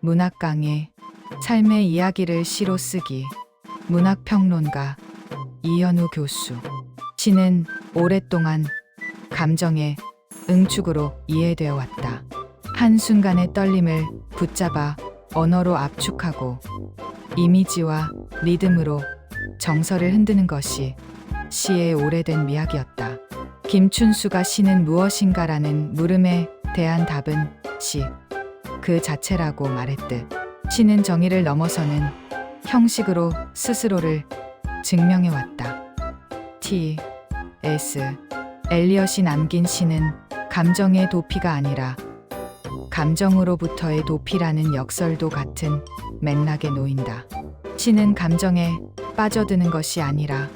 문학 강의, 삶의 이야기를 시로 쓰기, 문학평론가 이현우 교수. 시는 오랫동안 감정의 응축으로 이해되어 왔다. 한순간의 떨림을 붙잡아 언어로 압축하고 이미지와 리듬으로 정서를 흔드는 것이 시의 오래된 미학이었다. 김춘수가 시는 무엇인가라는 물음에 대한 답은 시 그 자체라고 말했듯 시는 정의를 넘어서는 형식으로 스스로를 증명해왔다. T.S. 엘리엇이 남긴 시는 감정의 도피가 아니라 감정으로부터의 도피라는 역설도 같은 맥락에 놓인다. 시는 감정에 빠져드는 것이 아니라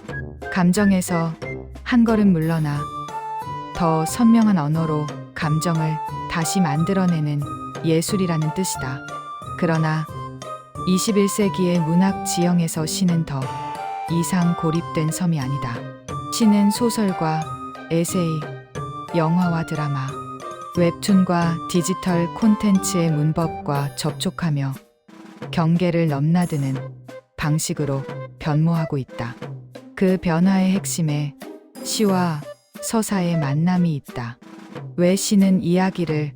감정에서 한 걸음 물러나 더 선명한 언어로 감정을 다시 만들어내는 예술이라는 뜻이다. 그러나 21세기의 문학 지형에서 시는 더 이상 고립된 섬이 아니다. 시는 소설과 에세이, 영화와 드라마, 웹툰과 디지털 콘텐츠의 문법과 접촉하며 경계를 넘나드는 방식으로 변모하고 있다. 그 변화의 핵심에 시와 서사의 만남이 있다. 왜 시는 이야기를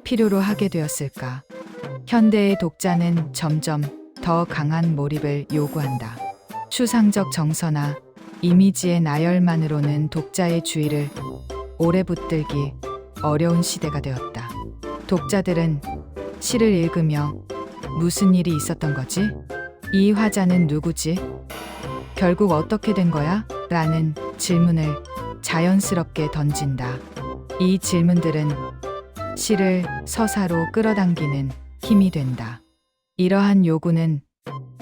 필요로 하게 되었을까? 현대의 독자는 점점 더 강한 몰입을 요구한다. 추상적 정서나 이미지의 나열만으로는 독자의 주의를 오래 붙들기 어려운 시대가 되었다. 독자들은 시를 읽으며 무슨 일이 있었던 거지? 이 화자는 누구지? 결국 어떻게 된 거야? 라는 질문을 자연스럽게 던진다. 이 질문들은 시를 서사로 끌어당기는 힘이 된다. 이러한 요구는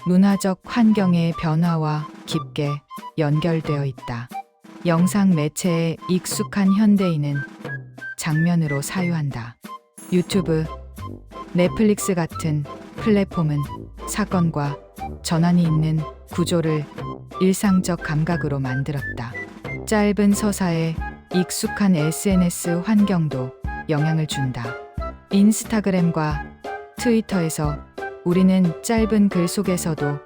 문화적 환경의 변화와 깊게 연결되어 있다. 영상 매체에 익숙한 현대인은 장면으로 사유한다. 유튜브, 넷플릭스 같은 플랫폼은 사건과 전환이 있는 구조를 일상적 감각으로 만들었다. 짧은 서사에 익숙한 SNS 환경도 영향을 준다. 인스타그램과 트위터에서 우리는 짧은 글 속에서도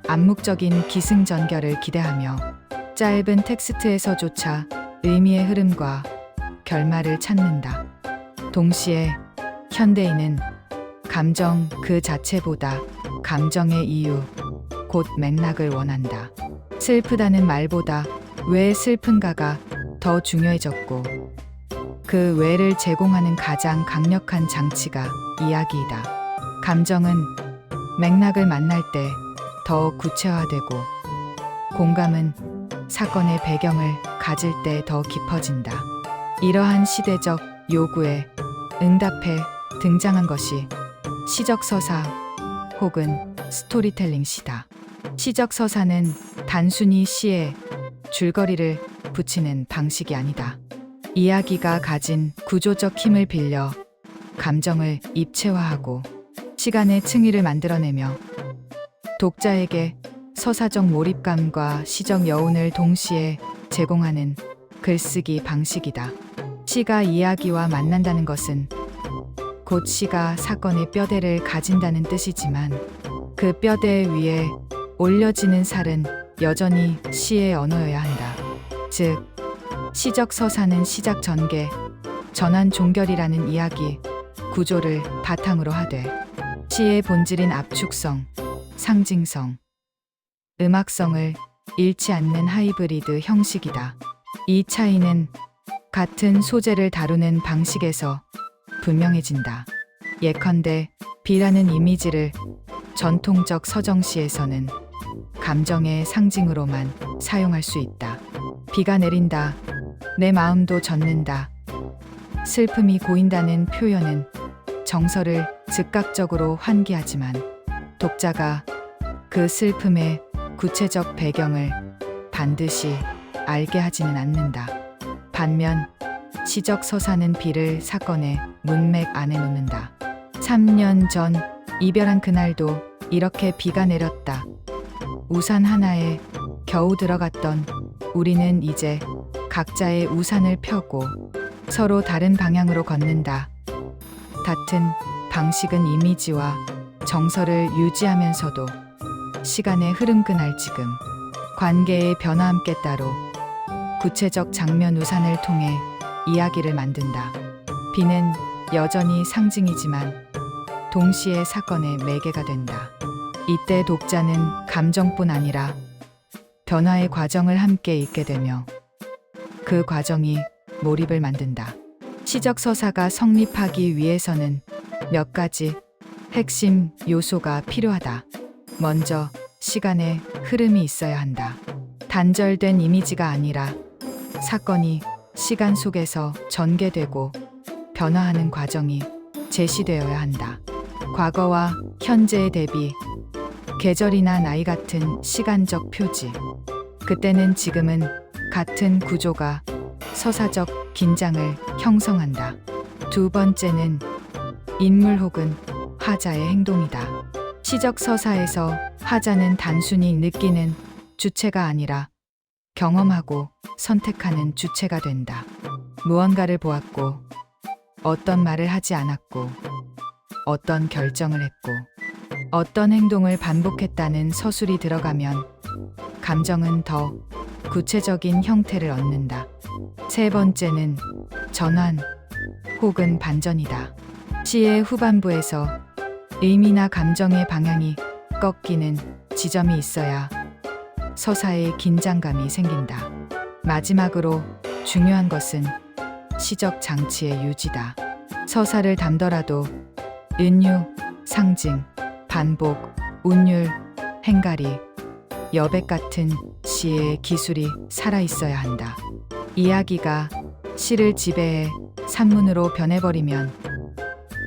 암묵적인 기승전결을 기대하며 짧은 텍스트에서조차 의미의 흐름과 결말을 찾는다. 동시에 현대인은 감정 그 자체보다 감정의 이유, 곧 맥락을 원한다. 슬프다는 말보다 왜 슬픈가가 더 중요해졌고 그 왜를 제공하는 가장 강력한 장치가 이야기이다. 감정은 맥락을 만날 때 더 구체화되고 공감은 사건의 배경을 가질 때 더 깊어진다. 이러한 시대적 요구에 응답해 등장한 것이 시적 서사 혹은 스토리텔링 시다. 시적 서사는 단순히 시에 줄거리를 붙이는 방식이 아니다. 이야기가 가진 구조적 힘을 빌려 감정을 입체화하고 시간의 층위를 만들어내며 독자에게 서사적 몰입감과 시적 여운을 동시에 제공하는 글쓰기 방식이다. 시가 이야기와 만난다는 것은 곧 시가 사건의 뼈대를 가진다는 뜻이지만 그 뼈대 위에 올려지는 살은 여전히 시의 언어여야 한다. 즉, 시적 서사는 시작 전개, 전환 종결이라는 이야기 구조를 바탕으로 하되 시의 본질인 압축성, 상징성, 음악성을 잃지 않는 하이브리드 형식이다. 이 차이는 같은 소재를 다루는 방식에서 분명해진다. 예컨대 비라는 이미지를 전통적 서정시에서는 감정의 상징으로만 사용할 수 있다. 비가 내린다. 내 마음도 젖는다. 슬픔이 고인다는 표현은 정서를 즉각적으로 환기하지만 독자가 그 슬픔의 구체적 배경을 반드시 알게 하지는 않는다. 반면 시적 서사는 비를 사건의 문맥 안에 놓는다. 3년 전 이별한 그날도 이렇게 비가 내렸다. 우산 하나에 겨우 들어갔던 우리는 이제 각자의 우산을 펴고 서로 다른 방향으로 걷는다. 같은 방식은 이미지와 정서를 유지하면서도 시간의 흐름 끈할 지금 관계의 변화 함께 따로 구체적 장면 우산을 통해 이야기를 만든다. 비는 여전히 상징이지만 동시에 사건의 매개가 된다. 이때 독자는 감정뿐 아니라 변화의 과정을 함께 읽게 되며 그 과정이 몰입을 만든다. 시적 서사가 성립하기 위해서는 몇 가지 핵심 요소가 필요하다. 먼저 시간의 흐름이 있어야 한다. 단절된 이미지가 아니라 사건이 시간 속에서 전개되고 변화하는 과정이 제시되어야 한다. 과거와 현재의 대비, 계절이나 나이 같은 시간적 표지. 그때는 지금은 같은 구조가 서사적 긴장을 형성한다. 두 번째는 인물 혹은 화자의 행동이다. 시적 서사에서 화자는 단순히 느끼는 주체가 아니라 경험하고 선택하는 주체가 된다. 무언가를 보았고, 어떤 말을 하지 않았고, 어떤 결정을 했고, 어떤 행동을 반복했다는 서술이 들어가면 감정은 더 구체적인 형태를 얻는다. 세 번째는 전환 혹은 반전이다. 시의 후반부에서 의미나 감정의 방향이 꺾이는 지점이 있어야 서사의 긴장감이 생긴다. 마지막으로 중요한 것은 시적 장치의 유지다. 서사를 담더라도 은유, 상징, 반복, 운율, 행가리, 여백 같은 시의 기술이 살아있어야 한다. 이야기가 시를 지배해 산문으로 변해버리면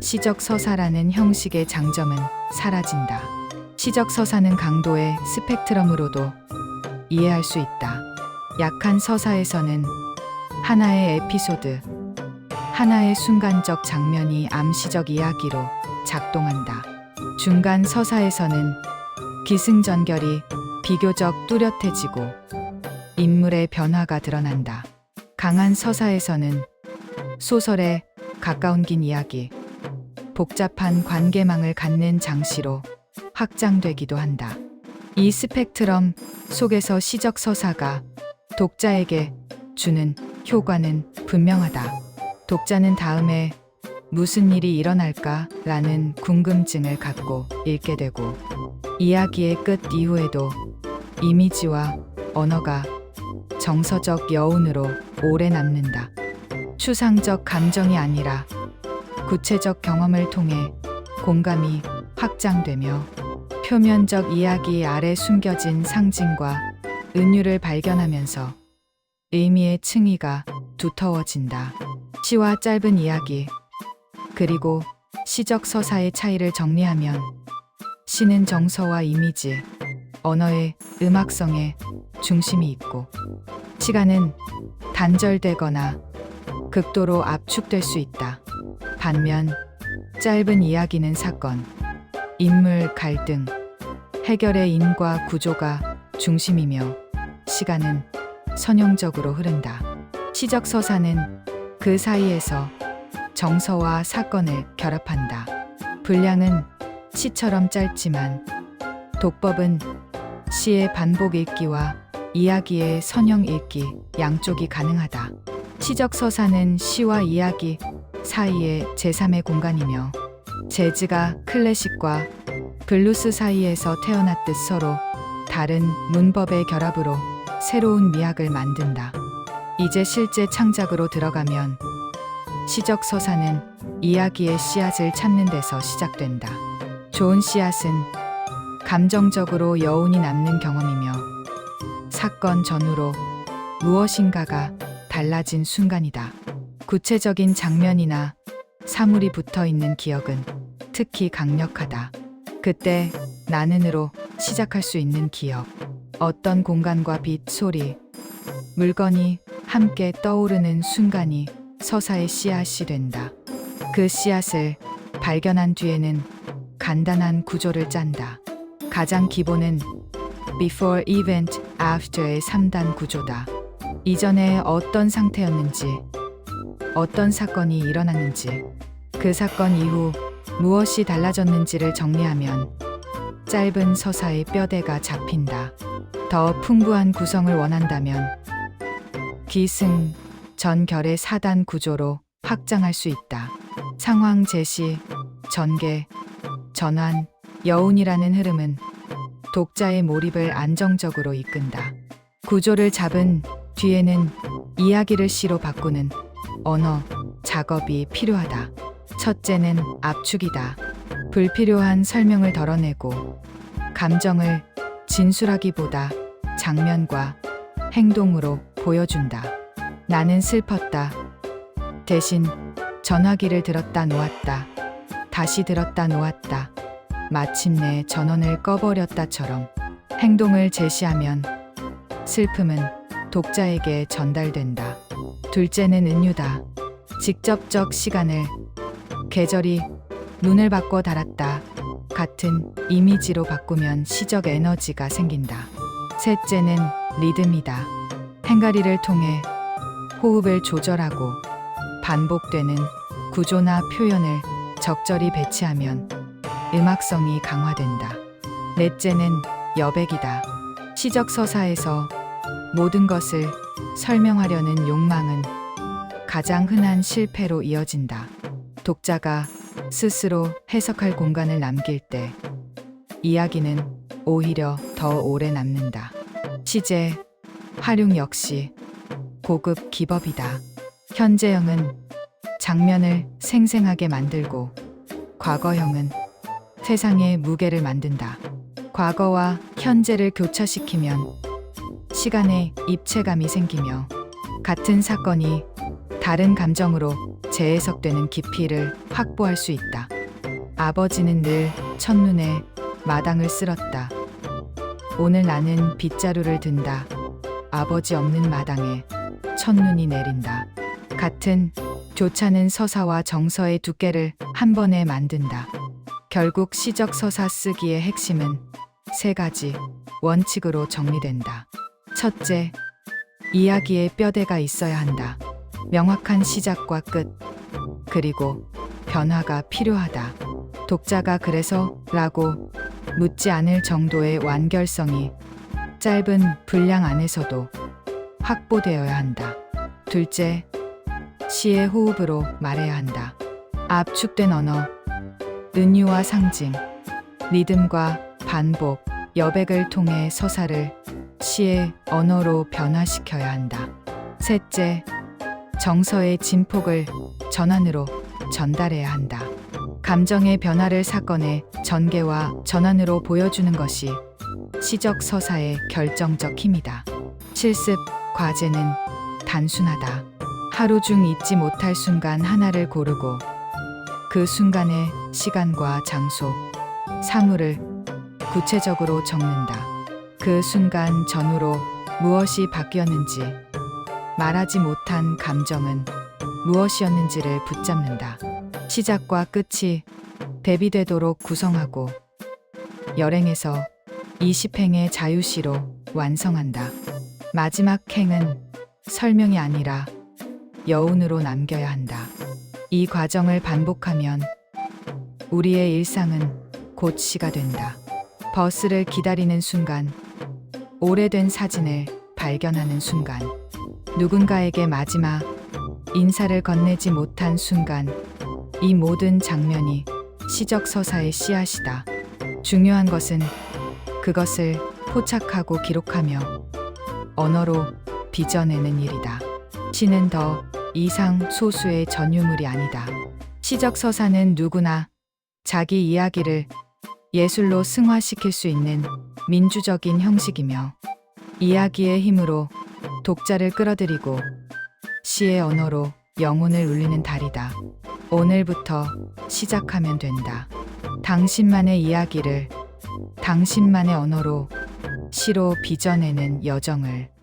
시적 서사라는 형식의 장점은 사라진다. 시적 서사는 강도의 스펙트럼으로도 이해할 수 있다. 약한 서사에서는 하나의 에피소드, 하나의 순간적 장면이 암시적 이야기로 작동한다. 중간 서사에서는 기승전결이 비교적 뚜렷해지고 인물의 변화가 드러난다. 강한 서사에서는 소설에 가까운 긴 이야기, 복잡한 관계망을 갖는 장시로 확장되기도 한다. 이 스펙트럼 속에서 시적 서사가 독자에게 주는 효과는 분명하다. 독자는 다음에 무슨 일이 일어날까라는 궁금증을 갖고 읽게 되고 이야기의 끝 이후에도 이미지와 언어가 정서적 여운으로 오래 남는다. 추상적 감정이 아니라 구체적 경험을 통해 공감이 확장되며 표면적 이야기 아래 숨겨진 상징과 은유를 발견하면서 의미의 층위가 두터워진다. 시와 짧은 이야기, 그리고 시적 서사의 차이를 정리하면 시는 정서와 이미지, 언어의 음악성에 중심이 있고 시간은 단절되거나 극도로 압축될 수 있다. 반면 짧은 이야기는 사건, 인물 갈등, 해결의 인과 구조가 중심이며 시간은 선형적으로 흐른다. 시적 서사는 그 사이에서 정서와 사건을 결합한다. 분량은 시처럼 짧지만 독법은 시의 반복 읽기와 이야기의 선형 읽기 양쪽이 가능하다. 시적 서사는 시와 이야기 사이의 제3의 공간이며 재즈가 클래식과 블루스 사이에서 태어났듯 서로 다른 문법의 결합으로 새로운 미학을 만든다. 이제 실제 창작으로 들어가면 시적 서사는 이야기의 씨앗을 찾는 데서 시작된다. 좋은 씨앗은 감정적으로 여운이 남는 경험이며 사건 전후로 무엇인가가 달라진 순간이다. 구체적인 장면이나 사물이 붙어 있는 기억은 특히 강력하다. 그때 나는으로 시작할 수 있는 기억, 어떤 공간과 빛, 소리, 물건이 함께 떠오르는 순간이 서사의 씨앗이 된다. 그 씨앗을 발견한 뒤에는 간단한 구조를 짠다. 가장 기본은 before event, after의 3단 구조다. 이전에 어떤 상태였는지, 어떤 사건이 일어났는지, 그 사건 이후 무엇이 달라졌는지를 정리하면 짧은 서사의 뼈대가 잡힌다. 더 풍부한 구성을 원한다면 기승, 전결의 4단 구조로 확장할 수 있다. 상황 제시, 전개, 전환, 여운이라는 흐름은 독자의 몰입을 안정적으로 이끈다. 구조를 잡은 뒤에는 이야기를 시로 바꾸는 언어 작업이 필요하다. 첫째는 압축이다. 불필요한 설명을 덜어내고 감정을 진술하기보다 장면과 행동으로 보여준다. 나는 슬펐다. 대신 전화기를 들었다 놓았다. 다시 들었다 놓았다. 마침내 전원을 꺼버렸다처럼 행동을 제시하면 슬픔은 독자에게 전달된다. 둘째는 은유다. 직접적 시간을 계절이 눈을 바꿔 달았다. 같은 이미지로 바꾸면 시적 에너지가 생긴다. 셋째는 리듬이다. 행가리를 통해 호흡을 조절하고 반복되는 구조나 표현을 적절히 배치하면 음악성이 강화된다. 넷째는 여백이다. 시적 서사에서 모든 것을 설명하려는 욕망은 가장 흔한 실패로 이어진다. 독자가 스스로 해석할 공간을 남길 때 이야기는 오히려 더 오래 남는다. 시제, 활용 역시 고급 기법이다. 현재형은 장면을 생생하게 만들고 과거형은 세상의 무게를 만든다. 과거와 현재를 교차시키면 시간의 입체감이 생기며 같은 사건이 다른 감정으로 재해석되는 깊이를 확보할 수 있다. 아버지는 늘 첫눈에 마당을 쓸었다. 오늘 나는 빗자루를 든다. 아버지 없는 마당에 첫눈이 내린다. 같은 교차는 서사와 정서의 두께를 한 번에 만든다. 결국 시적 서사 쓰기의 핵심은 세 가지 원칙으로 정리된다. 첫째, 이야기의 뼈대가 있어야 한다. 명확한 시작과 끝, 그리고 변화가 필요하다. 독자가 그래서 라고 묻지 않을 정도의 완결성이 짧은 분량 안에서도 확보되어야 한다. 둘째, 시의 호흡으로 말해야 한다. 압축된 언어, 은유와 상징, 리듬과 반복, 여백을 통해 서사를 시의 언어로 변화시켜야 한다. 셋째, 정서의 진폭을 전환으로 전달해야 한다. 감정의 변화를 사건의 전개와 전환으로 보여주는 것이 시적 서사의 결정적 힘이다. 실습 과제는 단순하다. 하루 중 잊지 못할 순간 하나를 고르고 그 순간의 시간과 장소, 사물을 구체적으로 적는다. 그 순간 전후로 무엇이 바뀌었는지, 말하지 못한 감정은 무엇이었는지를 붙잡는다. 시작과 끝이 대비되도록 구성하고 열행에서 20행의 자유시로 완성한다. 마지막 행은 설명이 아니라 여운으로 남겨야 한다. 이 과정을 반복하면 우리의 일상은 곧 시가 된다. 버스를 기다리는 순간, 오래된 사진을 발견하는 순간, 누군가에게 마지막 인사를 건네지 못한 순간, 이 모든 장면이 시적 서사의 씨앗이다. 중요한 것은 그것을 포착하고 기록하며 언어로 빚어내는 일이다. 시는 더 이상 소수의 전유물이 아니다. 시적 서사는 누구나 자기 이야기를 예술로 승화시킬 수 있는 민주적인 형식이며 이야기의 힘으로 독자를 끌어들이고 시의 언어로 영혼을 울리는 달이다. 오늘부터 시작하면 된다. 당신만의 이야기를 당신만의 언어로 시로 빚어내는 여정을